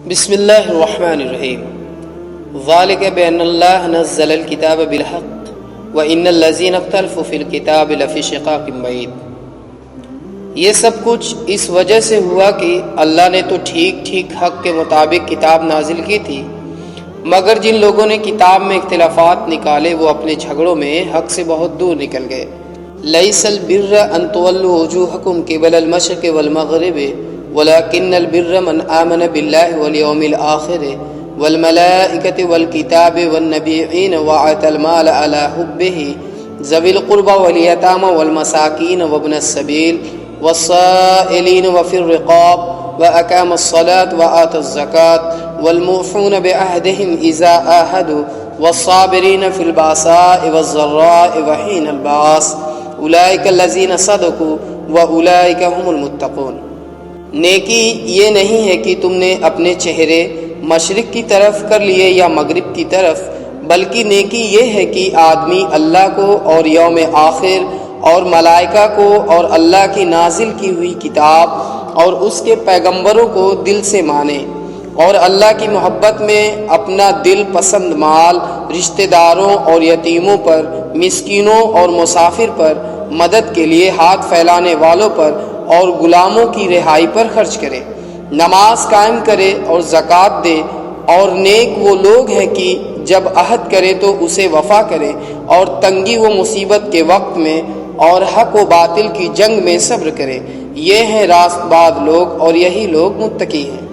بسم اللہ الرحمن الرحیم ذالک بأن اللہ نزل الکتاب بالحق وإن الذین اختلفوا فی الکتاب لفی شقاق بعید۔ یہ سب کچھ اس وجہ سے ہوا کہ اللہ نے تو ٹھیک حق کے مطابق کتاب نازل کی تھی، مگر جن لوگوں نے کتاب میں اختلافات نکالے وہ اپنے جھگڑوں میں حق سے بہت دور نکل گئے۔ لیس البر ان تولوا وجوہکم قبل المشرق والمغرب ولكن البر من آمن بالله واليوم الآخر والملائكة والكتاب والنبيين وآتى المال على حبه ذوي القربى واليتامى والمساكين وابن السبيل والسائلين وفي الرقاب وأقام الصلاة وآتى الزكاة والموفون بعهدهم إذا عاهدوا والصابرين في البأساء والضراء وحين البأس أولئك الذين صدقوا وأولئك هم المتقون۔ نیکی یہ نہیں ہے کہ تم نے اپنے چہرے مشرق کی طرف کر لیے یا مغرب کی طرف، بلکہ نیکی یہ ہے کہ آدمی اللہ کو اور یوم آخر اور ملائکہ کو اور اللہ کی نازل کی ہوئی کتاب اور اس کے پیغمبروں کو دل سے مانے، اور اللہ کی محبت میں اپنا دل پسند مال رشتہ داروں اور یتیموں پر، مسکینوں اور مسافر پر، مدد کے لیے ہاتھ پھیلانے والوں پر اور غلاموں کی رہائی پر خرچ کرے، نماز قائم کرے اور زکوٰۃ دے، اور نیک وہ لوگ ہیں کہ جب عہد کرے تو اسے وفا کرے، اور تنگی و مصیبت کے وقت میں اور حق و باطل کی جنگ میں صبر کرے۔ یہ ہیں راست باز لوگ اور یہی لوگ متقی ہیں۔